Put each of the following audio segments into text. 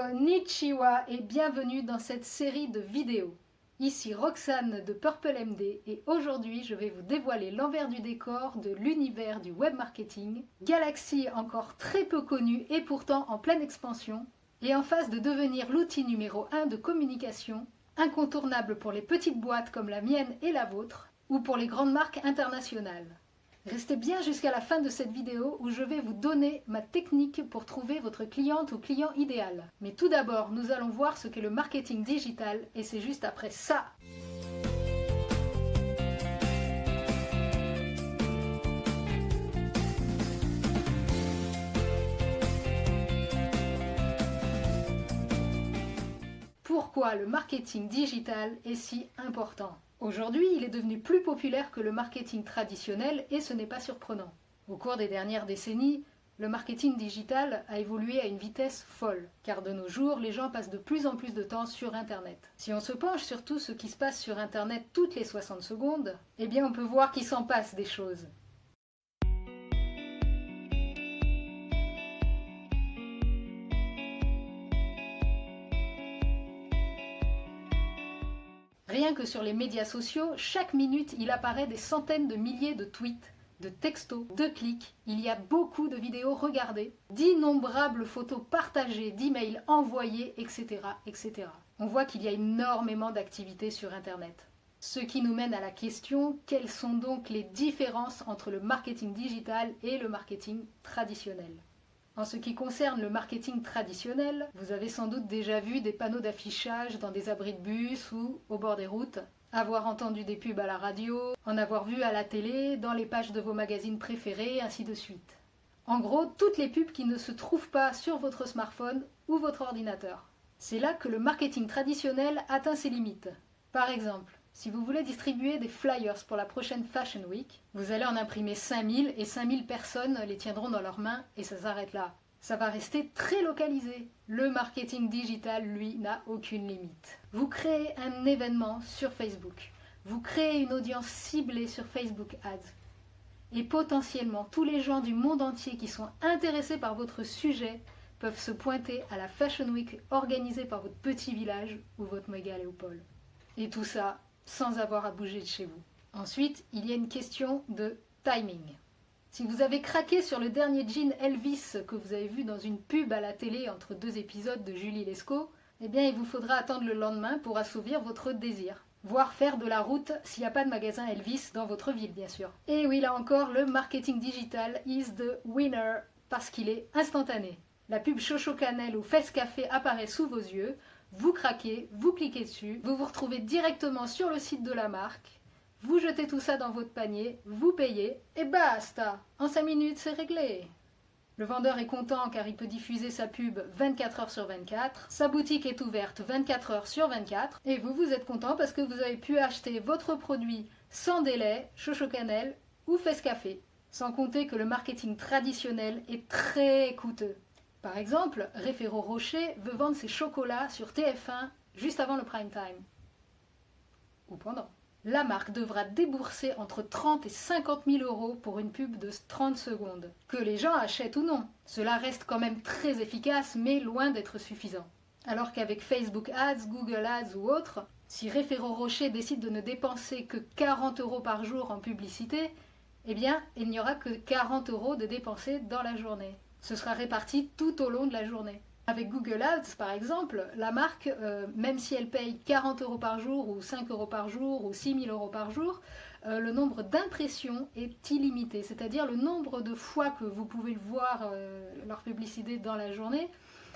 Konnichiwa et bienvenue dans cette série de vidéos. Ici Roxane de Purple MD et aujourd'hui je vais vous dévoiler l'envers du décor de l'univers du web marketing, galaxie encore très peu connue et pourtant en pleine expansion, et en phase de devenir l'outil numéro 1 de communication, incontournable pour les petites boîtes comme la mienne et la vôtre, ou pour les grandes marques internationales. Restez bien jusqu'à la fin de cette vidéo où je vais vous donner ma technique pour trouver votre cliente ou client idéal. Mais tout d'abord, nous allons voir ce qu'est le marketing digital et c'est juste après ça. Pourquoi le marketing digital est si important ? Aujourd'hui, il est devenu plus populaire que le marketing traditionnel et ce n'est pas surprenant. Au cours des dernières décennies, le marketing digital a évolué à une vitesse folle, car de nos jours, les gens passent de plus en plus de temps sur Internet. Si on se penche sur tout ce qui se passe sur Internet toutes les 60 secondes, eh bien on peut voir qu'il s'en passe des choses. Rien que sur les médias sociaux, chaque minute, il apparaît des centaines de milliers de tweets, de textos, de clics. Il y a beaucoup de vidéos regardées, d'innombrables photos partagées, d'emails envoyés, etc., etc. On voit qu'il y a énormément d'activités sur Internet. Ce qui nous mène à la question, quelles sont donc les différences entre le marketing digital et le marketing traditionnel ? En ce qui concerne le marketing traditionnel, vous avez sans doute déjà vu des panneaux d'affichage dans des abris de bus ou au bord des routes, avoir entendu des pubs à la radio, en avoir vu à la télé, dans les pages de vos magazines préférés, ainsi de suite. En gros, toutes les pubs qui ne se trouvent pas sur votre smartphone ou votre ordinateur. C'est là que le marketing traditionnel atteint ses limites. Par exemple, si vous voulez distribuer des flyers pour la prochaine Fashion Week, vous allez en imprimer 5000 et 5000 personnes les tiendront dans leurs mains et ça s'arrête là. Ça va rester très localisé. Le marketing digital, lui, n'a aucune limite. Vous créez un événement sur Facebook. Vous créez une audience ciblée sur Facebook Ads. Et potentiellement, tous les gens du monde entier qui sont intéressés par votre sujet peuvent se pointer à la Fashion Week organisée par votre petit village ou votre méga Léopold. Et tout ça sans avoir à bouger de chez vous. Ensuite, il y a une question de timing. Si vous avez craqué sur le dernier jean Elvis que vous avez vu dans une pub à la télé entre deux épisodes de Julie Lescaut, eh bien il vous faudra attendre le lendemain pour assouvir votre désir. Voire faire de la route s'il n'y a pas de magasin Elvis dans votre ville, bien sûr. Et oui, là encore, le marketing digital is the winner parce qu'il est instantané. La pub Chocho Cannelle ou Fesse Café apparaît sous vos yeux, vous craquez, vous cliquez dessus, vous vous retrouvez directement sur le site de la marque, vous jetez tout ça dans votre panier, vous payez et basta. En 5 minutes, c'est réglé. Le vendeur est content car il peut diffuser sa pub 24 heures sur 24, sa boutique est ouverte 24 heures sur 24 et vous êtes content parce que vous avez pu acheter votre produit sans délai, Chocho Cannelle ou Fesse Café. Sans compter que le marketing traditionnel est très coûteux. Par exemple, Référent Rocher veut vendre ses chocolats sur TF1 juste avant le prime time. Ou pendant. La marque devra débourser entre 30 et 50 000 euros pour une pub de 30 secondes. Que les gens achètent ou non. Cela reste quand même très efficace, mais loin d'être suffisant. Alors qu'avec Facebook Ads, Google Ads ou autres, si Référent Rocher décide de ne dépenser que 40 euros par jour en publicité, eh bien, il n'y aura que 40 euros de dépensés dans la journée. Ce sera réparti tout au long de la journée. Avec Google Ads, par exemple, la marque, même si elle paye 40 euros par jour, ou 5 euros par jour, ou 6 000 euros par jour, le nombre d'impressions est illimité. C'est-à-dire le nombre de fois que vous pouvez voir leur publicité dans la journée,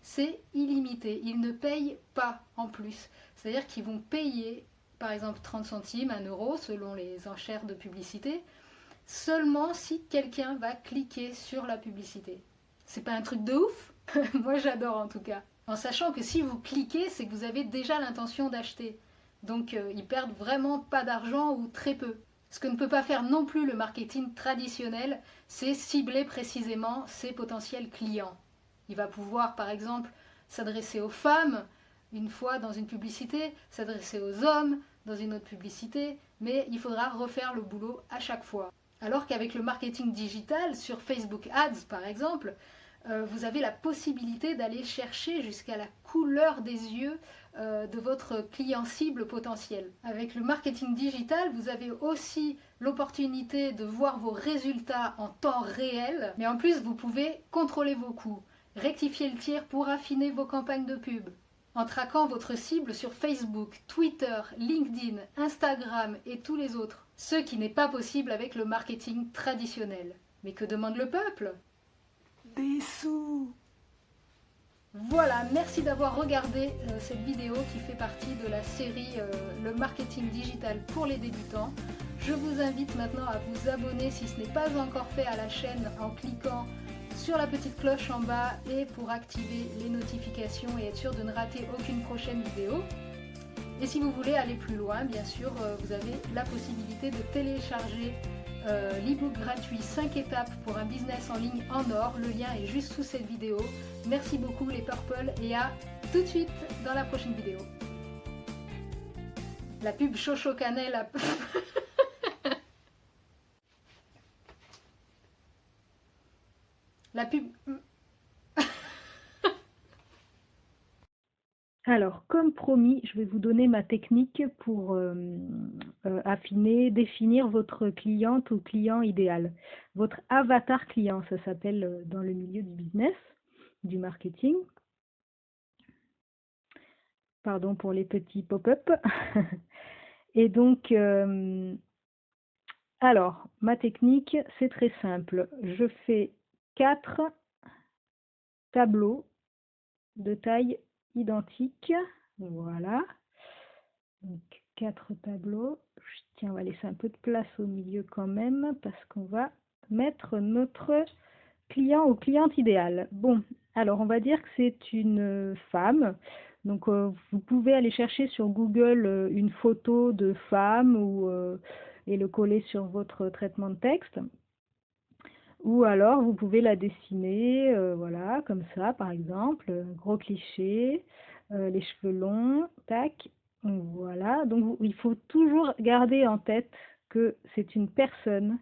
c'est illimité. Ils ne payent pas en plus. C'est-à-dire qu'ils vont payer, par exemple, 30 centimes, 1 euro, selon les enchères de publicité, seulement si quelqu'un va cliquer sur la publicité. C'est pas un truc de ouf? Moi j'adore en tout cas. En sachant que si vous cliquez, c'est que vous avez déjà l'intention d'acheter. Donc ils perdent vraiment pas d'argent ou très peu. Ce que ne peut pas faire non plus le marketing traditionnel, c'est cibler précisément ses potentiels clients. Il va pouvoir par exemple s'adresser aux femmes une fois dans une publicité, s'adresser aux hommes dans une autre publicité, mais il faudra refaire le boulot à chaque fois. Alors qu'avec le marketing digital, sur Facebook Ads par exemple, vous avez la possibilité d'aller chercher jusqu'à la couleur des yeux de votre client cible potentiel. Avec le marketing digital, vous avez aussi l'opportunité de voir vos résultats en temps réel, mais en plus vous pouvez contrôler vos coûts, rectifier le tir pour affiner vos campagnes de pub, en traquant votre cible sur Facebook, Twitter, LinkedIn, Instagram et tous les autres. Ce qui n'est pas possible avec le marketing traditionnel. Mais que demande le peuple? Des sous! Voilà, merci d'avoir regardé cette vidéo qui fait partie de la série Le marketing digital pour les débutants. Je vous invite maintenant à vous abonner si ce n'est pas encore fait à la chaîne en cliquant sur la petite cloche en bas et pour activer les notifications et être sûr de ne rater aucune prochaine vidéo. Et si vous voulez aller plus loin, bien sûr, vous avez la possibilité de télécharger l'e-book gratuit 5 étapes pour un business en ligne en or. Le lien est juste sous cette vidéo. Merci beaucoup les Purple et à tout de suite dans la prochaine vidéo. La pub Chocho Cannelle. La pub... Alors, comme promis, je vais vous donner ma technique pour affiner, définir votre cliente ou client idéal. Votre avatar client, ça s'appelle dans le milieu du business, du marketing. Pardon pour les petits pop-up. Et donc, alors, ma technique, c'est très simple. Je fais 4 tableaux de taille identique, voilà, donc 4 tableaux. Tiens, on va laisser un peu de place au milieu quand même parce qu'on va mettre notre client ou cliente idéale. Bon, alors on va dire que c'est une femme, donc vous pouvez aller chercher sur Google une photo de femme et le coller sur votre traitement de texte. Ou alors, vous pouvez la dessiner, voilà, comme ça, par exemple, gros cliché, les cheveux longs, tac, voilà. Donc, il faut toujours garder en tête que c'est une personne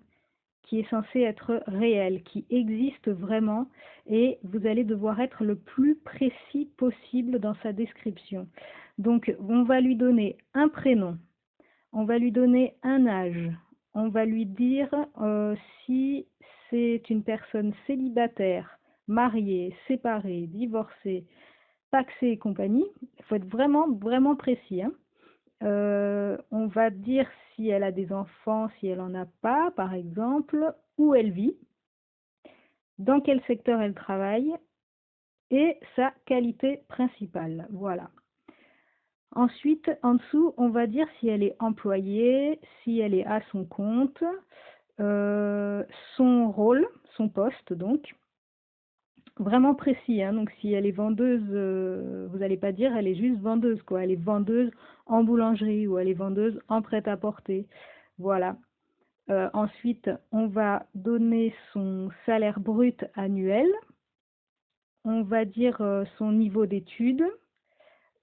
qui est censée être réelle, qui existe vraiment, et vous allez devoir être le plus précis possible dans sa description. Donc, on va lui donner un prénom, on va lui donner un âge, on va lui dire si c'est une personne célibataire, mariée, séparée, divorcée, pacsée et compagnie. Il faut être vraiment, vraiment précis, hein. On va dire si elle a des enfants, si elle n'en a pas, par exemple, où elle vit, dans quel secteur elle travaille et sa qualité principale. Voilà. Ensuite, en dessous, on va dire si elle est employée, si elle est à son compte, son rôle, son poste donc, vraiment précis, hein. Donc si elle est vendeuse, vous n'allez pas dire elle est juste vendeuse, quoi. Elle est vendeuse en boulangerie ou elle est vendeuse en prêt-à-porter. Voilà. Ensuite, on va donner son salaire brut annuel. On va dire son niveau d'études,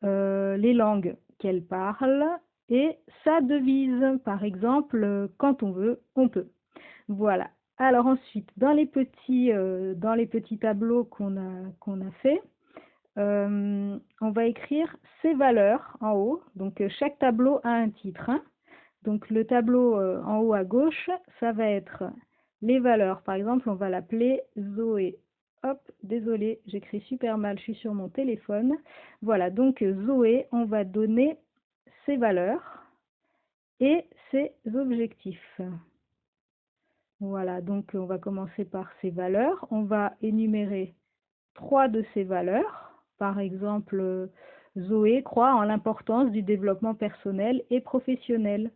les langues qu'elle parle et sa devise. Par exemple, quand on veut, on peut. Voilà. Alors ensuite, dans les petits tableaux qu'on a fait, on va écrire ses valeurs en haut. Donc chaque tableau a un titre, hein. Donc le tableau en haut à gauche, ça va être les valeurs. Par exemple, on va l'appeler Zoé. Hop, désolé, j'écris super mal, je suis sur mon téléphone. Voilà, donc Zoé, on va donner ses valeurs et ses objectifs. Voilà, donc on va commencer par ses valeurs. On va énumérer 3 de ces valeurs. Par exemple, Zoé croit en l'importance du développement personnel et professionnel.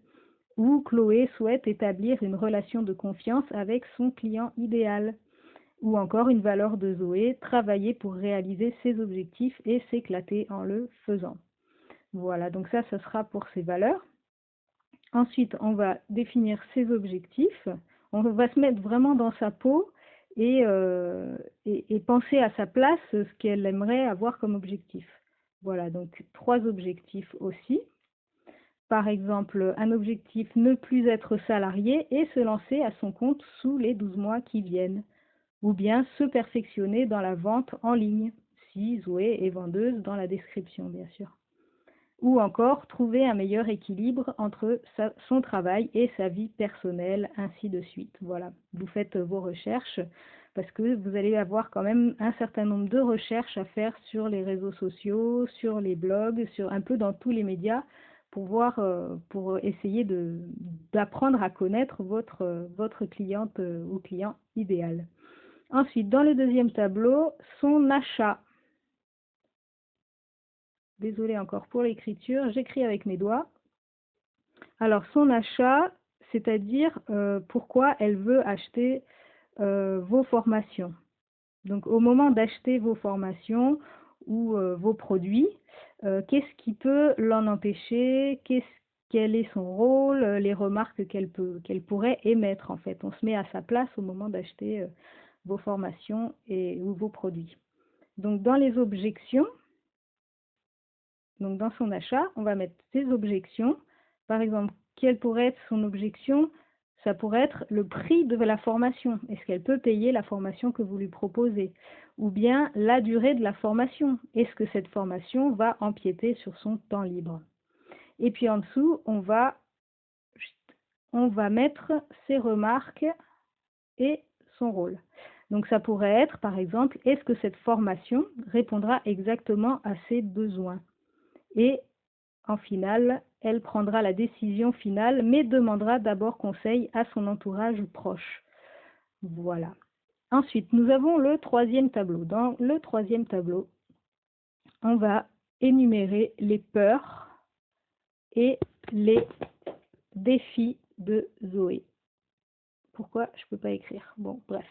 Ou Chloé souhaite établir une relation de confiance avec son client idéal. Ou encore une valeur de Zoé, travailler pour réaliser ses objectifs et s'éclater en le faisant. Voilà, donc ça sera pour ses valeurs. Ensuite, on va définir ses objectifs. On va se mettre vraiment dans sa peau et penser à sa place ce qu'elle aimerait avoir comme objectif. Voilà, donc 3 objectifs aussi. Par exemple, un objectif, ne plus être salarié et se lancer à son compte sous les 12 mois qui viennent. ou bien se perfectionner dans la vente en ligne, si Zoé est vendeuse dans la description bien sûr. Ou encore trouver un meilleur équilibre entre son travail et sa vie personnelle, ainsi de suite. Voilà, vous faites vos recherches parce que vous allez avoir quand même un certain nombre de recherches à faire sur les réseaux sociaux, sur les blogs, sur un peu dans tous les médias pour essayer d'apprendre à connaître votre cliente ou client idéal. Ensuite, dans le deuxième tableau, son achat. Désolée encore pour l'écriture, j'écris avec mes doigts. Alors, son achat, c'est-à-dire pourquoi elle veut acheter vos formations. Donc, au moment d'acheter vos formations ou vos produits, qu'est-ce qui peut l'en empêcher? Quel est son rôle? Les remarques qu'elle pourrait émettre, en fait. On se met à sa place au moment d'acheter vos formations ou vos produits. Donc, dans les objections, donc dans son achat, on va mettre ses objections. Par exemple, quelle pourrait être son objection? Ça pourrait être le prix de la formation. Est-ce qu'elle peut payer la formation que vous lui proposez? Ou bien la durée de la formation. Est-ce que cette formation va empiéter sur son temps libre? Et puis en dessous, on va mettre ses remarques et son rôle. Donc ça pourrait être, par exemple, est-ce que cette formation répondra exactement à ses besoins? Et en finale, elle prendra la décision finale, mais demandera d'abord conseil à son entourage proche. Voilà. Ensuite, nous avons le troisième tableau. Dans le troisième tableau, on va énumérer les peurs et les défis de Zoé. Pourquoi je ne peux pas écrire? Bon, bref.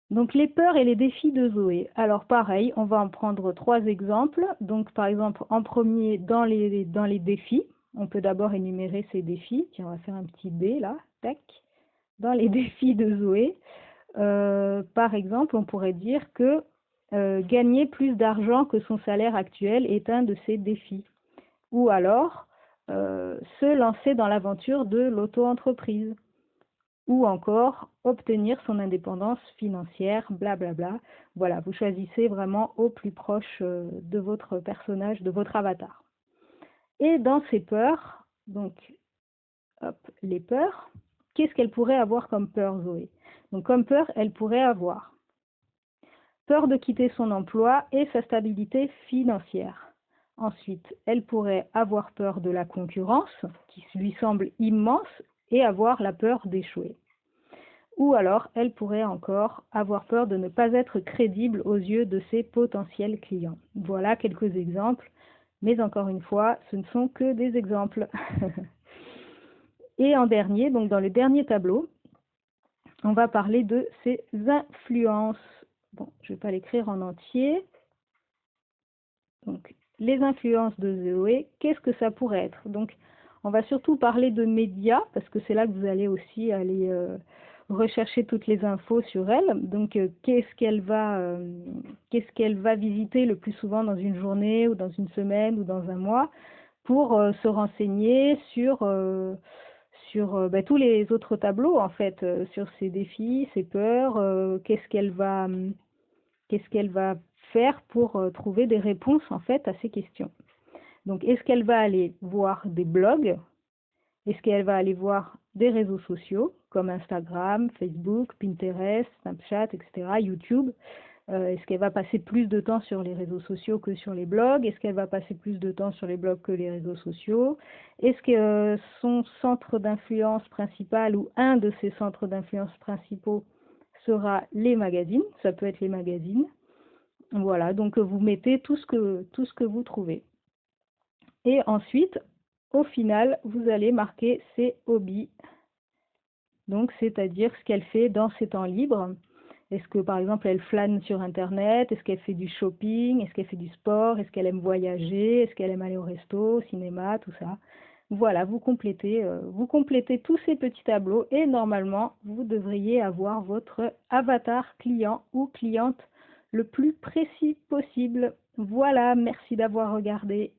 Donc, les peurs et les défis de Zoé. Alors, pareil, on va en prendre 3 exemples. Donc, par exemple, en premier, dans les défis, on peut d'abord énumérer ces défis. Tiens, on va faire un petit B, là, tac. Dans les défis de Zoé, par exemple, on pourrait dire que gagner plus d'argent que son salaire actuel est un de ses défis. Ou alors, se lancer dans l'aventure de l'auto-entreprise. Ou encore obtenir son indépendance financière, blablabla. Voilà, vous choisissez vraiment au plus proche de votre personnage, de votre avatar. Et dans ces peurs, donc, hop, les peurs, qu'est-ce qu'elle pourrait avoir comme peur, Zoé? Donc, comme peur, elle pourrait avoir peur de quitter son emploi et sa stabilité financière. Ensuite, elle pourrait avoir peur de la concurrence, qui lui semble immense, et avoir la peur d'échouer. Ou alors, elle pourrait encore avoir peur de ne pas être crédible aux yeux de ses potentiels clients. Voilà quelques exemples, mais encore une fois, ce ne sont que des exemples. Et en dernier, donc dans le dernier tableau, on va parler de ses influences. Bon, je ne vais pas l'écrire en entier. Donc, les influences de Zoé, qu'est-ce que ça pourrait être? Donc, on va surtout parler de médias, parce que c'est là que vous allez aussi aller rechercher toutes les infos sur elle. Donc, qu'est-ce qu'elle va visiter le plus souvent dans une journée, ou dans une semaine, ou dans un mois, pour se renseigner sur tous les autres tableaux, en fait, sur ses défis, ses peurs, qu'est-ce qu'elle va faire pour trouver des réponses, en fait, à ces questions. Donc, est-ce qu'elle va aller voir des blogs? Est-ce qu'elle va aller voir des réseaux sociaux comme Instagram, Facebook, Pinterest, Snapchat, etc., YouTube? Est-ce qu'elle va passer plus de temps sur les réseaux sociaux que sur les blogs? Est-ce qu'elle va passer plus de temps sur les blogs que les réseaux sociaux? Est-ce que son centre d'influence principal ou un de ses centres d'influence principaux sera les magazines? Ça peut être les magazines. Voilà, donc vous mettez tout ce que vous trouvez. Et ensuite, au final, vous allez marquer ses hobbies. Donc, c'est-à-dire ce qu'elle fait dans ses temps libres. Est-ce que, par exemple, elle flâne sur Internet? Est-ce qu'elle fait du shopping? Est-ce qu'elle fait du sport? Est-ce qu'elle aime voyager? Est-ce qu'elle aime aller au resto, au cinéma, tout ça? Voilà, vous complétez tous ces petits tableaux et normalement, vous devriez avoir votre avatar client ou cliente le plus précis possible. Voilà, merci d'avoir regardé.